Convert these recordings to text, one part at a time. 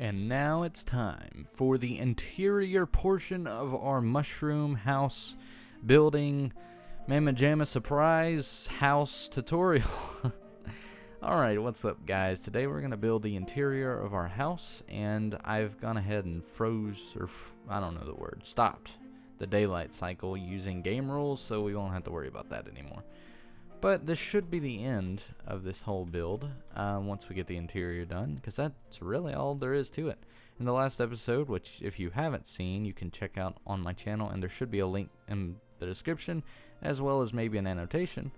And now it's time for the interior portion of our mushroom house building Mamma Jamma surprise house tutorial. Alright, what's up guys? Today we're going to build the interior of our house, and I've gone ahead and I don't know the word, stopped the daylight cycle using game rules, so we won't have to worry about that anymore. But this should be the end of this whole build once we get the interior done, because that's really all there is to it. In the last episode, which if you haven't seen, you can check out on my channel, and there should be a link in the description, as well as maybe an annotation.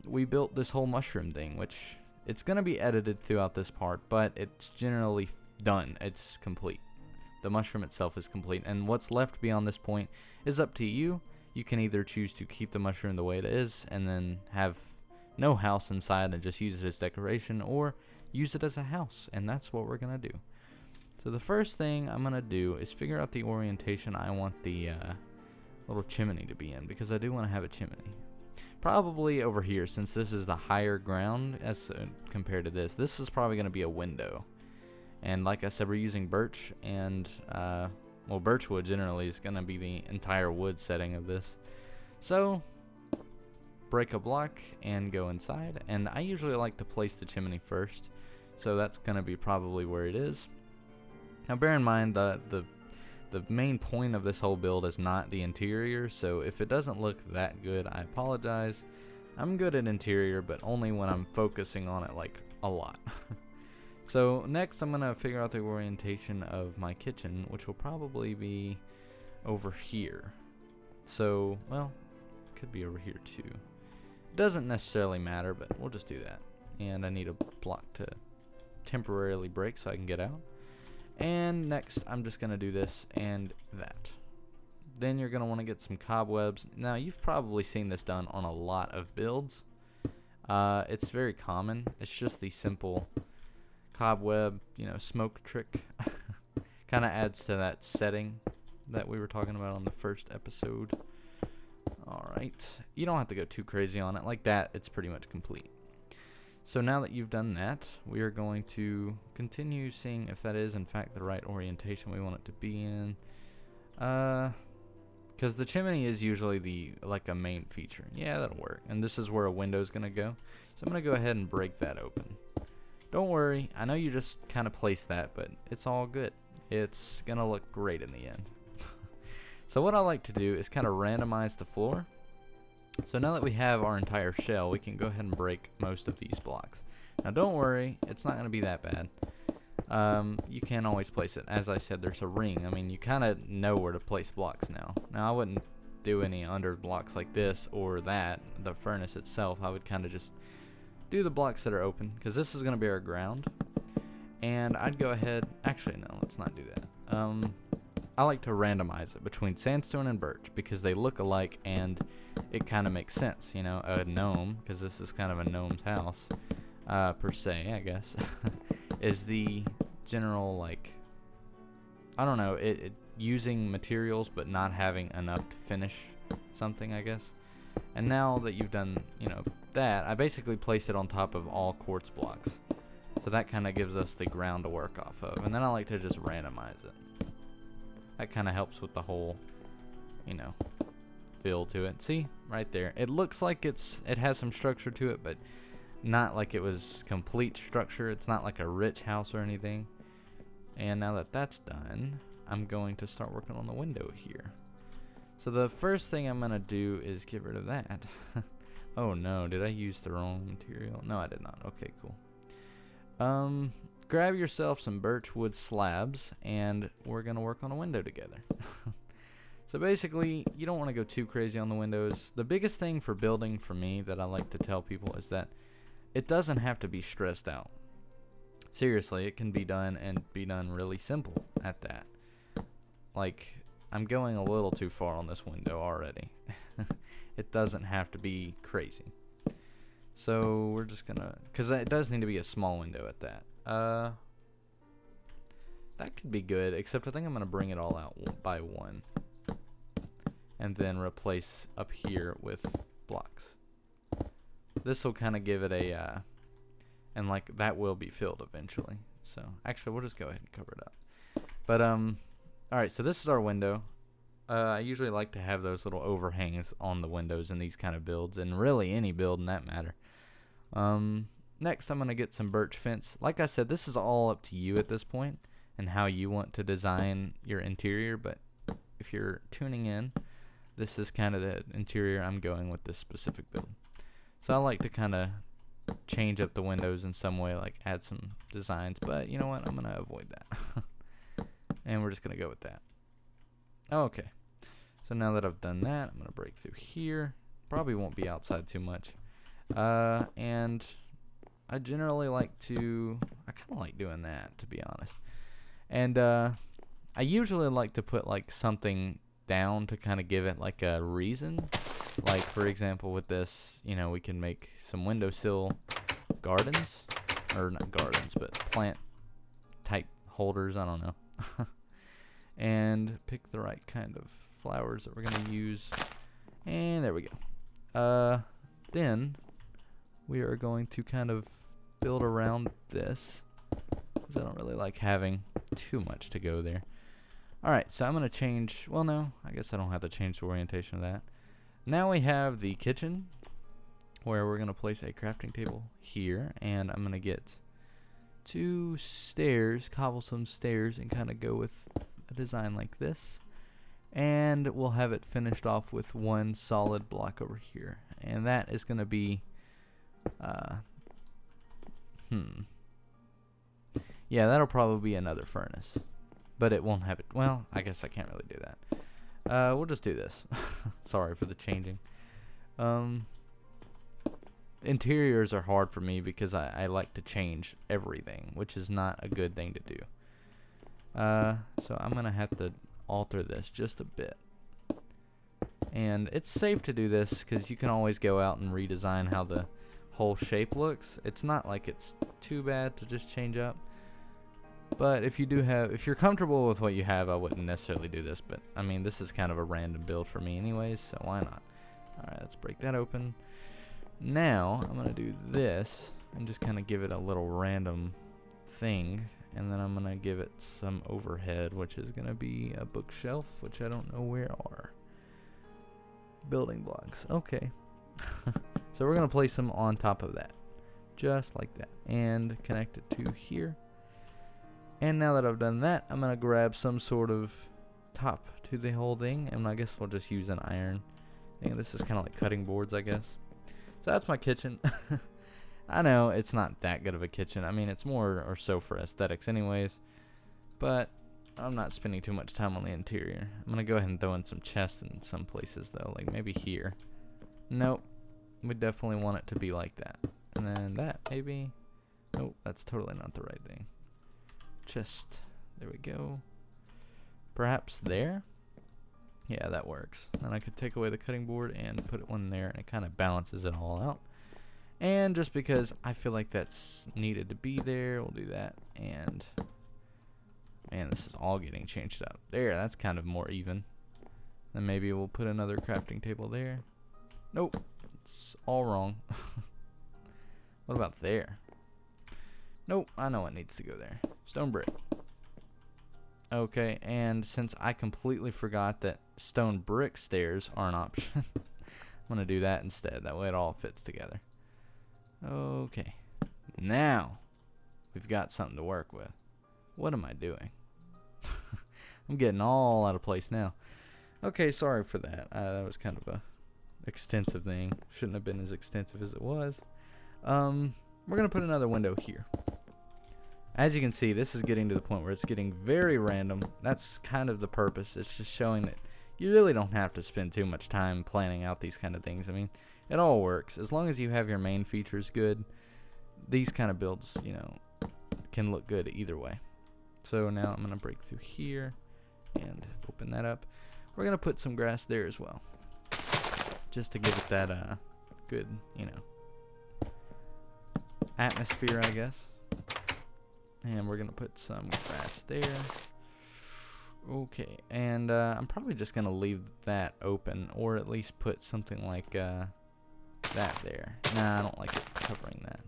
We built this whole mushroom thing, which it's going to be edited throughout this part, but it's generally done. It's complete. The mushroom itself is complete, and what's left beyond this point is up to you. You can either choose to keep the mushroom the way it is and then have no house inside and just use it as decoration, or use it as a house, and that's what we're going to do. So the first thing I'm going to do is figure out the orientation I want the little chimney to be in, because I do want to have a chimney. Probably over here, since this is the higher ground as compared to this. This is probably going to be a window. And like I said, we're using birch, and well, birchwood generally is going to be the entire wood setting of this. So, break a block and go inside. And I usually like to place the chimney first, so that's going to be probably where it is. Now bear in mind the main point of this whole build is not the interior, so if it doesn't look that good, I apologize. I'm good at interior, but only when I'm focusing on it like a lot. So next I'm going to figure out the orientation of my kitchen, which will probably be over here. So, well, it could be over here too. Doesn't necessarily matter, but we'll just do that. And I need a block to temporarily break so I can get out. And next I'm just going to do this and that. Then you're going to want to get some cobwebs. Now you've probably seen this done on a lot of builds. It's very common. It's just the simple cobweb, smoke trick. Kind of adds to that setting that we were talking about on the first episode. Alright, you don't have to go too crazy on it. Like that, it's pretty much complete. So now that you've done that, we are going to continue seeing if that is in fact the right orientation we want it to be in. Because the chimney is usually a main feature. Yeah, that'll work. And this is where a window is going to go. So I'm going to go ahead and break that open. Don't worry, I know you just kind of placed that, but it's all good. It's going to look great in the end. So what I like to do is kind of randomize the floor. So now that we have our entire shell, we can go ahead and break most of these blocks. Now don't worry, it's not going to be that bad. You can always place it. As I said, there's a ring. I mean, you kind of know where to place blocks now. Now I wouldn't do any under blocks like this or that, the furnace itself. I would kind of just do the blocks that are open, because this is going to be our ground. And I'd go ahead, actually no, let's not do that. I like to randomize it between sandstone and birch, because they look alike and it kind of makes sense. A gnome, because this is kind of a gnome's house per se, I guess, is the general, I don't know, it using materials but not having enough to finish something, I guess. And now that you've done that, I basically placed it on top of all quartz blocks, so that kind of gives us the ground to work off of. And then I like to just randomize it. That kind of helps with the whole feel to it. See right there, it looks like it has some structure to it, but not like it was complete structure. It's not like a rich house or anything. And now that that's done, I'm going to start working on the window here. So the first thing I'm going to do is get rid of that. Oh no, did I use the wrong material? No, I did not. Okay, cool. Grab yourself some birch wood slabs, and we're going to work on a window together. So basically, you don't want to go too crazy on the windows. The biggest thing for building for me that I like to tell people is that it doesn't have to be stressed out. Seriously, it can be done, and be done really simple at that. Like, I'm going a little too far on this window already. It doesn't have to be crazy. So we're just gonna, because it does need to be a small window at that. That could be good, except I think I'm gonna bring it all out by one, and then replace up here with blocks. This will kind of give it a and like that will be filled eventually. So actually, we'll just go ahead and cover it up. But all right. So this is our window. I usually like to have those little overhangs on the windows in these kind of builds, and really any build in that matter. Next, I'm gonna get some birch fence. Like I said, this is all up to you at this point and how you want to design your interior. But if you're tuning in, this is kind of the interior I'm going with this specific build. So I like to kind of change up the windows in some way, like add some designs. But you know what? I'm gonna avoid that, and we're just gonna go with that. Okay. So now that I've done that, I'm gonna break through here. Probably won't be outside too much. And I generally like to, I kind of like doing that, to be honest. And I usually like to put like something down to kind of give it like a reason. Like for example with this, you know, we can make some windowsill gardens, or not gardens, but plant type holders, I don't know. And pick the right kind of flowers that we're going to use. And there we go. Then we are going to kind of build around this, because I don't really like having too much to go there. Alright, so I'm going to change, well no, I guess I don't have to change the orientation of that. Now we have the kitchen, where we're going to place a crafting table here, and I'm going to get 2 stairs, cobblestone stairs, and kind of go with a design like this. And we'll have it finished off with 1 solid block over here, and that is going to be yeah, that'll probably be another furnace, but it won't have it. Well, I guess I can't really do that. We'll just do this. Sorry for the changing. Interiors are hard for me because I like to change everything, which is not a good thing to do. So I'm gonna have to alter this just a bit, and it's safe to do this because you can always go out and redesign how the whole shape looks. It's not like it's too bad to just change up, but if you're comfortable with what you have, I wouldn't necessarily do this. But I mean, this is kind of a random build for me anyways, so why not? Alright, let's break that open. Now I'm gonna do this and just kind of give it a little random thing, and then I'm gonna give it some overhead, which is gonna be a bookshelf, which I don't know where are. Building blocks, okay. So we're gonna place them on top of that, just like that, and connect it to here. And now that I've done that, I'm gonna grab some sort of top to the whole thing, and I guess we'll just use an iron. And this is kind of like cutting boards, I guess. So that's my kitchen. I know it's not that good of a kitchen. I mean, it's more or so for aesthetics anyways, but I'm not spending too much time on the interior. I'm gonna go ahead and throw in some chests in some places though, like maybe here. Nope, we definitely want it to be like that. And then that maybe. Nope, that's totally not the right thing. Chest, there we go. Perhaps there? Yeah, that works. And I could take away the cutting board and put one there, and it kind of balances it all out. And just because I feel like that's needed to be there, we'll do that. And man, this is all getting changed up. There, that's kind of more even. Then maybe we'll put another crafting table there. Nope, it's all wrong. What about there? Nope, I know what needs to go there. Stone brick. Okay, and since I completely forgot that stone brick stairs are an option, I'm going to do that instead. That way it all fits together. Okay, now we've got something to work with. What am I doing? I'm getting all out of place now. Okay, sorry for that. That was kind of a extensive thing. Shouldn't have been as extensive as it was. We're going to put another window here. As you can see, this is getting to the point where it's getting very random. That's kind of the purpose. It's just showing that you really don't have to spend too much time planning out these kind of things. I mean, it all works. As long as you have your main features good, these kind of builds, you know, can look good either way. So now I'm going to break through here and open that up. We're going to put some grass there as well, just to give it that good, you know, atmosphere, I guess. And we're going to put some grass there. Okay, and I'm probably just going to leave that open, or at least put something like that there. Nah, I don't like it covering that.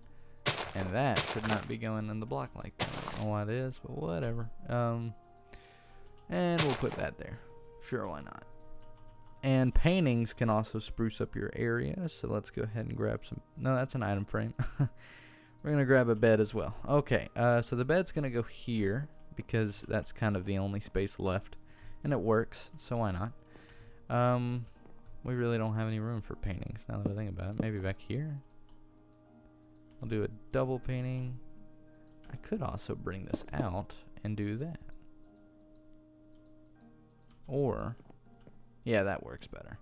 And that should not be going in the block like that. I don't know why it is, but whatever. And we'll put that there. Sure, why not? And paintings can also spruce up your area. So let's go ahead and grab some. No, that's an item frame. We're going to grab a bed as well. Okay, so the bed's going to go here because that's kind of the only space left. And it works, so why not? We really don't have any room for paintings now that I think about it. Maybe back here? I'll do a double painting. I could also bring this out and do that. Or, yeah, that works better.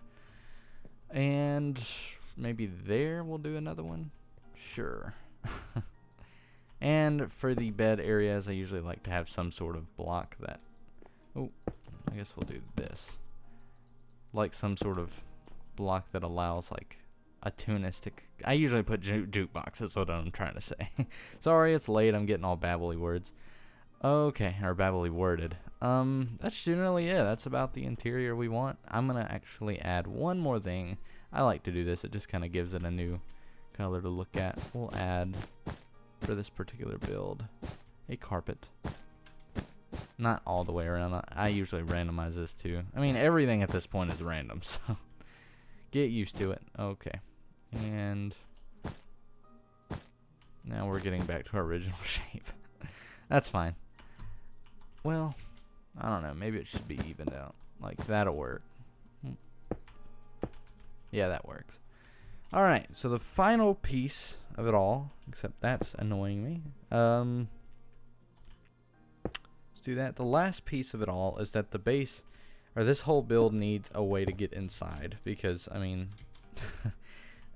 And maybe there we'll do another one. Sure. And for the bed areas, I usually like to have some sort of block that... Oh, I guess we'll do this. Like some sort of block that allows like a tunistic... I usually put jukebox, that's what I'm trying to say. Sorry, it's late, I'm getting all babbly words. Okay, or babbly worded. That's generally it. That's about the interior we want. I'm gonna actually add one more thing. I like to do this. It just kind of gives it a new color to look at. We'll add, for this particular build, a carpet. Not all the way around. I usually randomize this too. I mean, everything at this point is random, so get used to it. Okay, and now we're getting back to our original shape. That's fine. Well, I don't know. Maybe it should be evened out. Like, that'll work. Yeah, that works. Alright, so the final piece of it all, except that's annoying me. Let's do that. The last piece of it all is that the base, or this whole build needs a way to get inside. Because, I mean,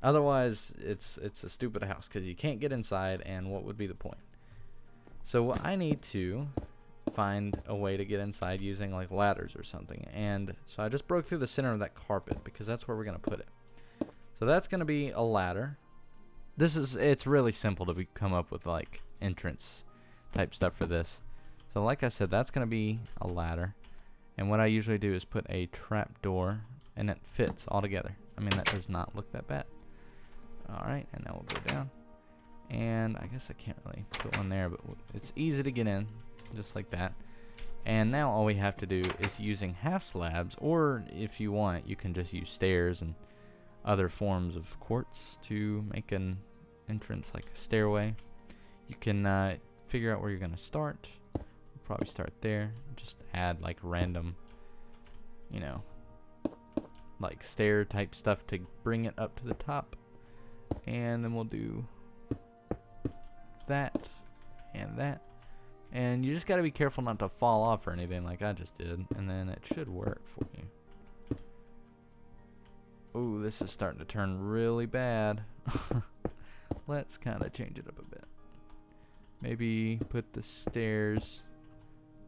otherwise it's a stupid house. Because you can't get inside, and what would be the point? So I need to find a way to get inside using like ladders or something. And so I just broke through the center of that carpet because that's where we're going to put it. So that's going to be a ladder. It's really simple to come up with like entrance type stuff for this. So like I said, that's going to be a ladder. And what I usually do is put a trap door and it fits all together. I mean, that does not look that bad. Alright, and now we'll go down. And I guess I can't really put one there, but it's easy to get in, just like that. And now all we have to do is using half slabs, or if you want, you can just use stairs and other forms of quartz to make an entrance, like a stairway. You can figure out where you're going to start. We'll probably start there. Just add like random, you know, like stair type stuff to bring it up to the top. And then we'll do that and that. And you just got to be careful not to fall off or anything like I just did. And then it should work for you. Ooh, this is starting to turn really bad. Let's kind of change it up a bit. Maybe put the stairs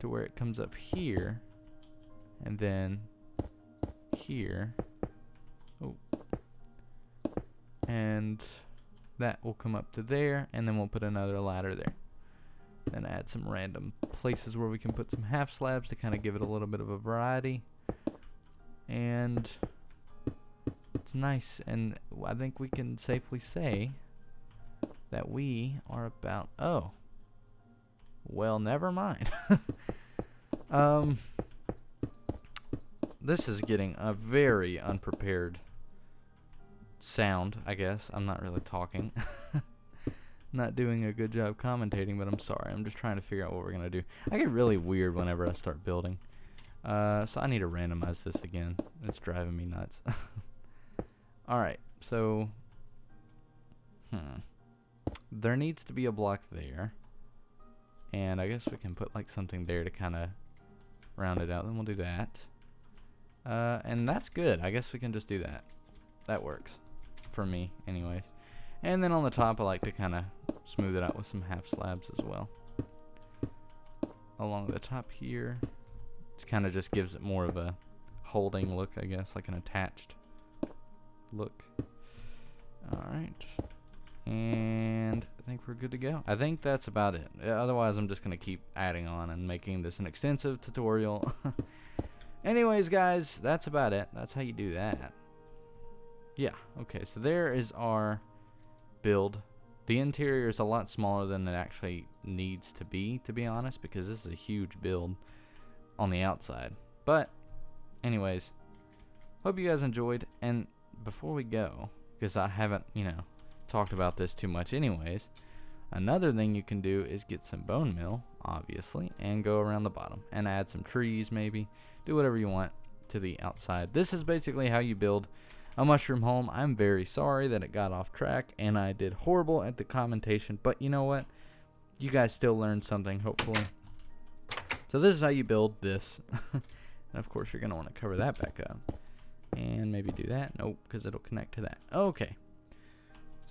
to where it comes up here. And then here. Oh. And that will come up to there, and then we'll put another ladder there. Then add some random places where we can put some half slabs to kind of give it a little bit of a variety. And it's nice, and I think we can safely say that we are about... Oh. Well, never mind. This is getting a very unprepared sound, I guess. I'm not really talking. Not doing a good job commentating, but I'm sorry. I'm just trying to figure out what we're going to do. I get really weird whenever I start building. So I need to randomize this again. It's driving me nuts. Alright, so... There needs to be a block there. And I guess we can put like something there to kind of round it out. Then we'll do that. And that's good. I guess we can just do that. That works. For me, anyways. And then on the top, I like to kind of smooth it out with some half slabs as well. Along the top here. It kind of just gives it more of a holding look, I guess. Like an attached look. Alright. And I think we're good to go. I think that's about it. Otherwise, I'm just going to keep adding on and making this an extensive tutorial. Anyways, guys, that's about it. That's how you do that. Yeah, okay, so there is our build The interior is a lot smaller than it actually needs to be honest, because this is a huge build on the outside. But anyways, hope you guys enjoyed. And before we go, because I haven't, talked about this too much anyways, another thing you can do is get some bone meal, obviously, and go around the bottom and add some trees, maybe. Do whatever you want to the outside. This is basically how you build a mushroom home. I'm very sorry that it got off track and I did horrible at the commentation, but you know what? You guys still learned something, hopefully. So this is how you build this. And of course you're going to want to cover that back up. And maybe do that. Nope, because it'll connect to that. Okay.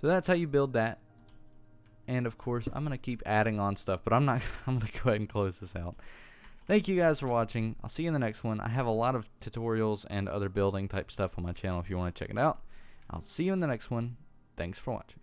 So that's how you build that. And of course, I'm going to keep adding on stuff, but I'm going to go ahead and close this out. Thank you guys for watching. I'll see you in the next one. I have a lot of tutorials and other building type stuff on my channel if you want to check it out. I'll see you in the next one. Thanks for watching.